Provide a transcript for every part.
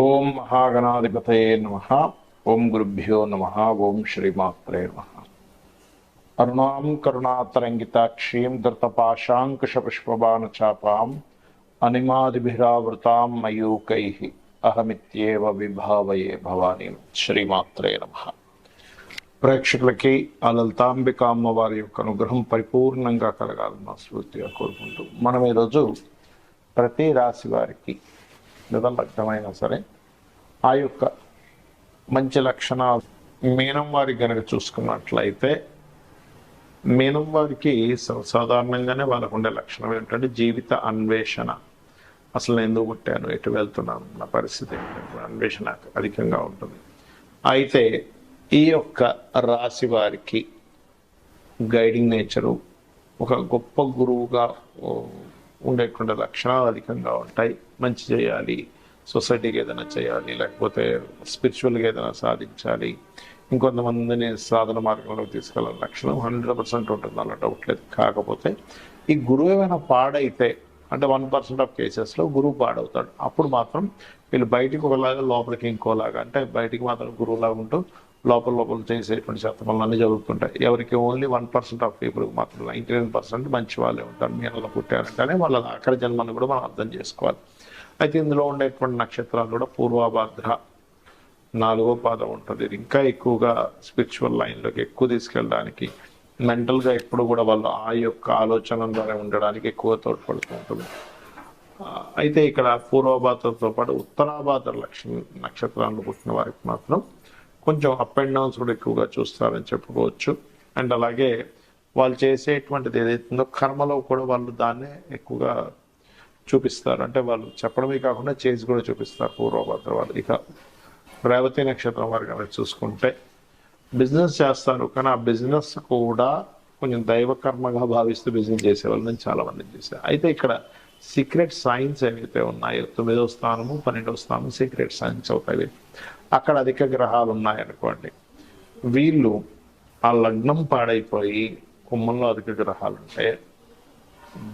ఓం మహాగణాధిపతయే నమః. ఓం గురుభ్యో నమః. ఓం శ్రీమాత్రే నమః. అరుణాం కరుణాతరంగితాక్షీం ధృతపాశాంకుశపుష్పబాణచాపాం అనిమాదిభిరావృతాం మయూకైః అహమిత్యేవ విభావయే భవానీం. శ్రీమాత్రే నమః. ప్రేక్షకులకి ఆ లలితాంబిక అమ్మవారి యొక్క అనుగ్రహం పరిపూర్ణంగా కలగాలని మనస్ఫూర్తిగా కోరుకుంటూ మనం ఈరోజు ప్రతి రాశి వారికి లేదా లగ్నమైనా సరే ఆ యొక్క మంచి లక్షణాలు మీనం వారికి కనుక చూసుకున్నట్లయితే మీనం వారికి సాధారణంగానే వాళ్ళకు ఉండే లక్షణం ఏంటంటే జీవిత అన్వేషణ. అసలు నేను ఎందుకు పుట్టాను, ఎటు వెళ్తున్నాను, నా పరిస్థితి ఏంటంటే అన్వేషణ అధికంగా ఉంటుంది. అయితే ఈ యొక్క రాశి వారికి గైడింగ్ నేచరు, ఒక గొప్ప గురువుగా ఉండేటువంటి లక్షణాలు అధికంగా ఉంటాయి. మంచి చేయాలి, సొసైటీకి ఏదైనా చేయాలి, లేకపోతే స్పిరిచువల్గా ఏదైనా సాధించాలి, ఇంకొంతమందిని సాధన మార్గంలో తీసుకెళ్ళాలి లక్షణం 100% ఉంటుంది, అలా డౌట్ లేదు. కాకపోతే ఈ గురువు ఏమైనా పాడైతే అంటే 1% ఆఫ్ కేసెస్లో గురువు పాడవుతాడు. అప్పుడు మాత్రం వీళ్ళు బయటికి ఒకలాగా లోపలికి ఇంకోలాగా, అంటే బయటికి మాత్రం గురువులాగా ఉంటూ లోపల చేసేటువంటి శాతం అన్నీ జరుగుతుంటాయి. ఎవరికి ఓన్లీ 1% ఆఫ్ పీపుల్కి మాత్రం 99% మంచి వాళ్ళే ఉంటారు. మీనలో పుట్టారంటేనే వాళ్ళ ఆఖరి జన్మను కూడా మనం అర్థం చేసుకోవాలి. అయితే ఇందులో ఉండేటువంటి నక్షత్రాలు కూడా పూర్వభాద్ర 4వ పాదం ఉంటుంది. ఇది ఇంకా ఎక్కువగా స్పిరిచువల్ లైన్లోకి ఎక్కువ తీసుకెళ్ళడానికి, మెంటల్గా ఎప్పుడు కూడా వాళ్ళు ఆ యొక్క ఆలోచన ద్వారా ఉండడానికి ఎక్కువ తోడ్పడుతూ ఉంటుంది. అయితే ఇక్కడ పూర్వభాద్రతో పాటు ఉత్తరాభాద్ర నక్షత్రాలను పుట్టిన వారికి మాత్రం కొంచెం అప్ అండ్ డౌన్స్ కూడా ఎక్కువగా చూస్తారని చెప్పుకోవచ్చు. అండ్ అలాగే వాళ్ళు చేసేటువంటిది ఏదైతుందో కర్మలో కూడా వాళ్ళు దాన్నే ఎక్కువగా చూపిస్తారు. అంటే వాళ్ళు చెప్పడమే కాకుండా చేసి కూడా చూపిస్తారు పూర్వభద్ర వాళ్ళు. ఇక రేవతి నక్షత్రం వారు కనుక చూసుకుంటే బిజినెస్ చేస్తారు, కానీ ఆ బిజినెస్ కూడా కొంచెం దైవ కర్మగా భావిస్తూ బిజినెస్ చేసేవాళ్ళు నేను చాలా మంది చేశాను. అయితే ఇక్కడ సీక్రెట్ సైన్స్ ఏవైతే ఉన్నాయో 9వ స్థానము 12వ స్థానం సీక్రెట్ సైన్స్ అవుతాయి. అక్కడ అధిక గ్రహాలు ఉన్నాయనుకోండి, వీళ్ళు ఆ లగ్నం పాడైపోయి కుమ్మంలో అధిక గ్రహాలు ఉంటే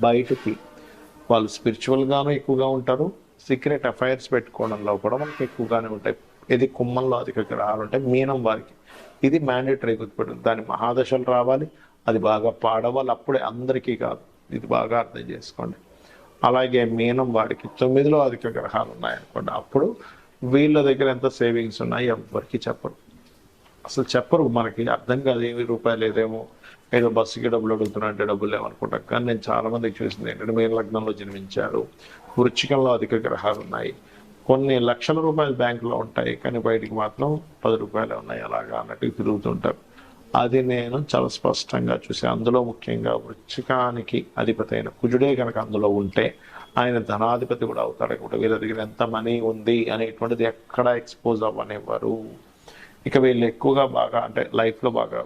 బయటకి వాళ్ళు స్పిరిచువల్గానూ ఎక్కువగా ఉంటారు, సీక్రెట్ అఫైర్స్ పెట్టుకోవడంలో కూడా మనకి ఎక్కువగానే ఉంటాయి. ఇది కుమ్మంలో అధిక గ్రహాలు ఉంటాయి. మీనం వారికి ఇది మ్యాండేటరీ గుర్తుపెట్టింది. దాని మహాదశలు రావాలి, అది బాగా పాడవాలి, అప్పుడే అందరికీ కాదు, ఇది బాగా అర్థం చేసుకోండి. అలాగే మీనం వారికి 9లో అధిక గ్రహాలు ఉన్నాయనుకోండి, అప్పుడు వీళ్ళ దగ్గర ఎంత సేవింగ్స్ ఉన్నాయి ఎవరికి చెప్పరు, అసలు చెప్పరు. మనకి అర్థం కాదు, ₹10 లేదేమో, ఏదో బస్సుకి డబ్బులు అడుగుతున్నట్టే డబ్బులు లేవనుకుంటాం. కానీ నేను చాలా మందికి చూసింది ఏంటంటే మీన లగ్నంలో జన్మించారు, వృశ్చికంలో అధిక గ్రహాలు ఉన్నాయి, కొన్ని లక్షల రూపాయలు బ్యాంకులో ఉంటాయి, కానీ బయటికి మాత్రం ₹10 ఉన్నాయి అలాగా అన్నట్టు తిరుగుతుంటారు. అది నేను చాలా స్పష్టంగా చూసి, అందులో ముఖ్యంగా వృశ్చికానికి అధిపతి అయిన కుజుడే కనుక అందులో ఉంటే ఆయన ధనాధిపతి కూడా అవుతాడు. కూడా వీళ్ళ దగ్గర ఎంత మనీ ఉంది అనేటువంటిది ఎక్కడ ఎక్స్పోజ్ అవ్వనివ్వరు. ఇక వీళ్ళు ఎక్కువగా బాగా అంటే లైఫ్లో బాగా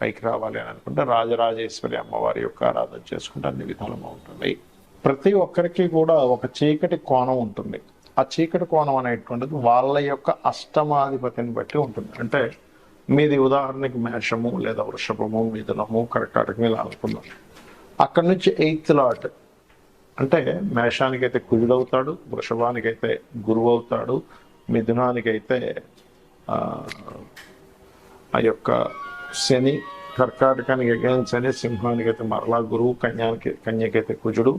పైకి రావాలి అని అనుకుంటే రాజరాజేశ్వరి అమ్మవారి యొక్క ఆరాధన చేసుకుంటే అన్ని విధాలుగా ఉంటుంది. ప్రతి ఒక్కరికి కూడా ఒక చీకటి కోణం ఉంటుంది. ఆ చీకటి కోణం అనేటువంటిది వాళ్ళ యొక్క అష్టమాధిపతిని బట్టి ఉంటుంది. అంటే మీది ఉదాహరణకి మేషము లేదా వృషభము మిథునము కర్కాటకం ఇలా అనుకుందాం. అక్కడి నుంచి 8th లాట్ అంటే మేషానికైతే కుజుడు అవుతాడు, వృషభానికైతే గురువు అవుతాడు, మిథునానికైతే ఆ యొక్క శని, కర్కాటకానికి అగైన్ శని, సింహానికైతే మరలా గురువు, కన్యకైతే కుజుడు,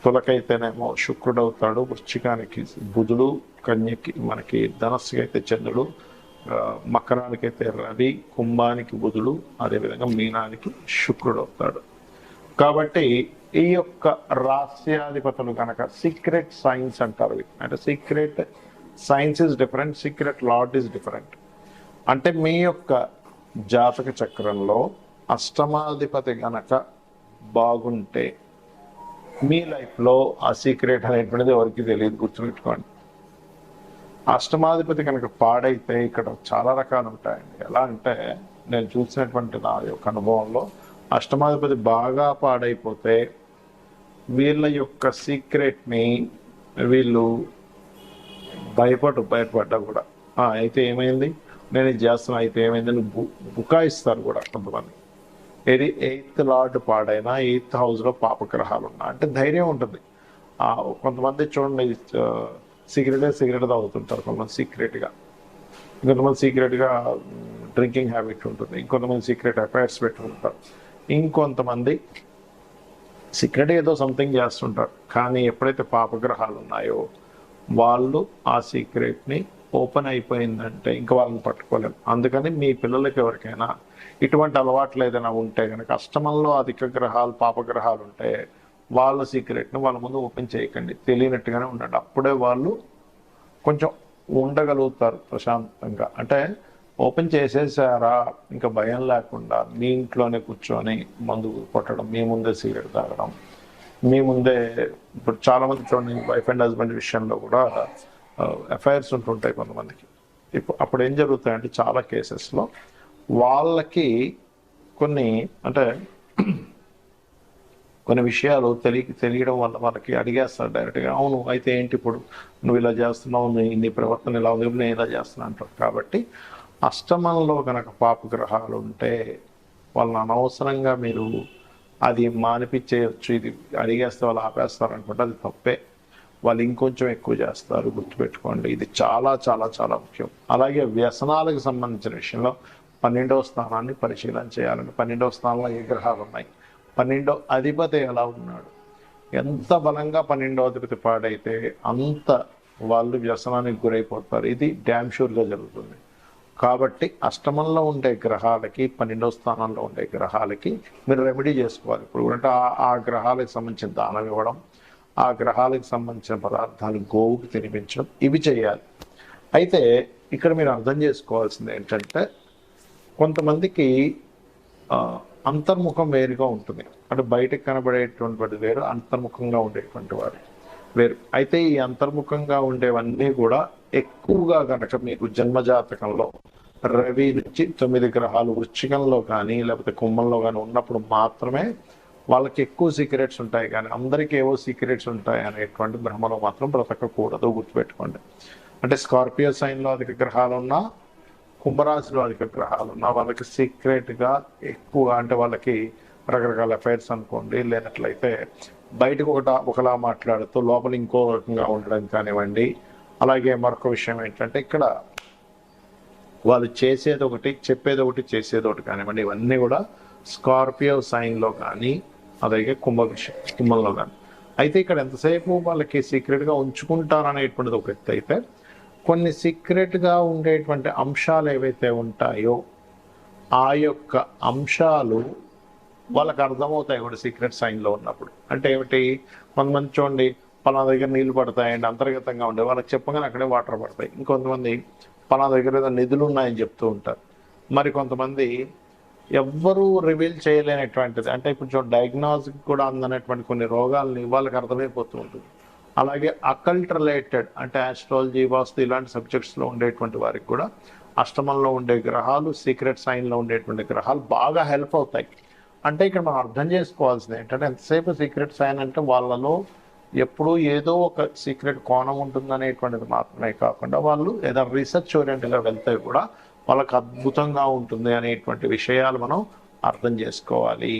తులకైతేనేమో శుక్రుడు అవుతాడు, వృశ్చికానికి బుధుడు, కన్యకి మనకి ధనస్సుకి అయితే చంద్రుడు, మకరానికైతే రవి, కుంభానికి బుధుడు, అదేవిధంగా మీనానికి శుక్రుడు అవుతాడు. కాబట్టి ఈ యొక్క రాస్యాధిపతులు కనుక సీక్రెట్ సైన్స్ అంటారు. అంటే secret science is different, secret lord is different. అంటే మీ యొక్క జాతక చక్రంలో అష్టమాధిపతి గనక బాగుంటే మీ లైఫ్లో ఆ సీక్రెట్ అనేటువంటిది ఎవరికి తెలియదు, గుర్తుపెట్టుకోండి. అష్టమాధిపతి కనుక పాడైతే ఇక్కడ చాలా రకాలు ఉంటాయండి. ఎలా అంటే నేను చూసినటువంటి నా యొక్క అనుభవంలో అష్టమాధిపతి బాగా పాడైపోతే వీళ్ళ యొక్క సీక్రెట్ని వీళ్ళు బయటపడ్డా కూడా అయితే ఏమైంది, నేను ఇది చేస్తున్నా, అయితే ఏమైంది అని బుకాయిస్తారు కూడా కొంతమంది. ఇది 8th లార్డ్ పాడైనా 8th హౌస్లో పాపగ్రహాలు ఉన్నా అంటే ధైర్యం ఉంటుంది. కొంతమంది చూడండి సిగరెట్ తాగుతుంటారు కొంతమంది సీక్రెట్గా, ఇంకొంతమంది సీక్రెట్గా డ్రింకింగ్ హ్యాబిట్ ఉంటుంది, ఇంకొంతమంది సీక్రెట్ అఫైర్స్ పెట్టుకుంటారు, ఇంకొంతమంది సీక్రెట్ ఏదో సంథింగ్ చేస్తుంటారు. కానీ ఎప్పుడైతే పాపగ్రహాలు ఉన్నాయో వాళ్ళు ఆ సీక్రెట్ని ఓపెన్ అయిపోయిందంటే ఇంకా వాళ్ళని పట్టుకోలేము. అందుకని మీ పిల్లలకి ఎవరికైనా ఇటువంటి అలవాట్లు ఏదైనా ఉంటే కనుక అష్టమంలో అధిక గ్రహాలు పాపగ్రహాలు ఉంటే వాళ్ళ సీక్రెట్ని వాళ్ళ ముందు ఓపెన్ చేయకండి, తెలియనట్టుగానే ఉండండి. అప్పుడే వాళ్ళు కొంచెం ఉండగలుగుతారు ప్రశాంతంగా. అంటే ఓపెన్ చేసేసారా ఇంకా భయం లేకుండా మీ ఇంట్లోనే కూర్చొని మందు కొట్టడం, మీ ముందే సిగరెట్ తాగడం, మీ ముందే. ఇప్పుడు చాలామంది చూడండి వైఫ్ అండ్ హస్బెండ్ విషయంలో కూడా అఫైర్స్ ఉంటుంటాయి కొంతమందికి. అప్పుడు ఏం జరుగుతాయంటే చాలా కేసెస్లో వాళ్ళకి అంటే కొన్ని విషయాలు తెలియడం వల్ల వాళ్ళకి అడిగేస్తారు డైరెక్ట్గా, అవును అయితే ఏంటి ఇప్పుడు నువ్వు ఇలా చేస్తున్నావు, నీ ప్రవర్తన ఇలా ఉంది, నేను ఇలా చేస్తున్నా అంటారు. కాబట్టి అష్టమంలో కనుక పాపగ్రహాలు ఉంటే వాళ్ళని అనవసరంగా మీరు అది మానిపించేయచ్చు, ఇది అడిగేస్తే వాళ్ళు ఆపేస్తారు అనుకుంటే అది తప్పే. వాళ్ళు ఇంకొంచెం ఎక్కువ చేస్తారు, గుర్తుపెట్టుకోండి. ఇది చాలా చాలా చాలా ముఖ్యం. అలాగే వ్యసనాలకు సంబంధించిన విషయంలో 12వ స్థానాన్ని పరిశీలన చేయాలంటే 12వ స్థానంలో ఏ గ్రహాలు ఉన్నాయి, 12వ అధిపతి ఎలా ఉన్నాడు. ఎంత బలంగా 12వ అధిపతి పాడైతే అంత వాళ్ళు వ్యసనానికి గురైపోతారు. ఇది డ్యామ్ షూర్గా జరుగుతుంది. కాబట్టి అష్టమంలో ఉండే గ్రహాలకి 12వ స్థానంలో ఉండే గ్రహాలకి మీరు రెమెడీ చేసుకోవాలి. ఇప్పుడు అంటే ఆ గ్రహాలకు సంబంధించిన దానం ఇవ్వడం, ఆ గ్రహాలకు సంబంధించిన పదార్థాలు గోవుకి తినిపించడం, ఇవి చేయాలి. అయితే ఇక్కడ మీరు అర్థం చేసుకోవాల్సింది ఏంటంటే కొంతమందికి అంతర్ముఖం వేరుగా ఉంటుంది. అంటే బయటకు కనబడేటువంటి వేరు, అంతర్ముఖంగా ఉండేటువంటి వారు వేరు. అయితే ఈ అంతర్ముఖంగా ఉండేవన్నీ కూడా ఎక్కువగా కనుక మీకు జన్మజాతకంలో రవి నుంచి 9 గ్రహాలు వృశ్చికంలో కానీ లేకపోతే కుంభంలో కానీ ఉన్నప్పుడు మాత్రమే వాళ్ళకి ఎక్కువ సీక్రెట్స్ ఉంటాయి. కానీ అందరికీ ఏవో సీక్రెట్స్ ఉంటాయి అనేటువంటి భ్రమలో మాత్రం బ్రతకకూడదు, గుర్తుపెట్టుకోండి. అంటే స్కార్పియో సైన్లో అధిక గ్రహాలు ఉన్నా, కుంభరాశిలో అధిక గ్రహాలు ఉన్నా వాళ్ళకి సీక్రెట్గా ఎక్కువ, అంటే వాళ్ళకి రకరకాల అఫైర్స్ అనుకోండి, లేనట్లయితే బయటకు ఒకలా మాట్లాడుతూ లోపల ఇంకో రకంగా ఉండడం కానివ్వండి. అలాగే మరొక విషయం ఏంటంటే ఇక్కడ వాళ్ళు చేసేది ఒకటి, చెప్పేది ఒకటి, చేసేది ఒకటి కానివ్వండి. ఇవన్నీ కూడా స్కార్పియో సైన్లో కానీ అలాగే కుంభంలో కానీ. అయితే ఇక్కడ ఎంతసేపు వాళ్ళకి సీక్రెట్గా ఉంచుకుంటారనేటువంటిది ఒక ఎత్తు అయితే, కొన్ని సీక్రెట్గా ఉండేటువంటి అంశాలు ఏవైతే ఉంటాయో ఆ యొక్క అంశాలు వాళ్ళకి అర్థమవుతాయి కూడా సీక్రెట్ సైన్లో ఉన్నప్పుడు. అంటే ఏమిటి, కొంతమంది చూడండి పలానా దగ్గర నీళ్లు పడతాయండి, అంతర్గతంగా ఉండే వాళ్ళకి చెప్పగానే అక్కడే వాటర్ పడతాయి. ఇంకొంతమంది పలానా దగ్గర ఏదో నిధులు ఉన్నాయని చెప్తూ ఉంటారు. మరి కొంతమంది ఎవ్వరూ రివీల్ చేయలేనటువంటిది, అంటే కొంచెం డయాగ్నోస్కి కూడా అందనటువంటి కొన్ని రోగాల్ని వాళ్ళకి అర్థమైపోతూ ఉంటుంది. అలాగే అకల్ట్ రిలేటెడ్ అంటే ఆస్ట్రాలజీ, వాస్తు ఇలాంటి సబ్జెక్ట్స్లో ఉండేటువంటి వారికి కూడా అష్టమంలో ఉండే గ్రహాలు, సీక్రెట్ సైన్లో ఉండేటువంటి గ్రహాలు బాగా హెల్ప్ అవుతాయి. అంటే ఇక్కడ మనం అర్థం చేసుకోవాల్సింది ఏంటంటే ఎంతసేపు సీక్రెట్ సైన్ అంటే వాళ్ళలో ఎప్పుడూ ఏదో ఒక సీక్రెట్ కోణం ఉంటుందనేటువంటిది మాత్రమే కాకుండా వాళ్ళు ఏదైనా రీసెర్చ్ ఓరియంటెడ్గా వెళ్తే కూడా వాళ్ళకి అద్భుతంగా ఉంటుంది అనేటువంటి విషయాలు మనం అర్థం చేసుకోవాలి.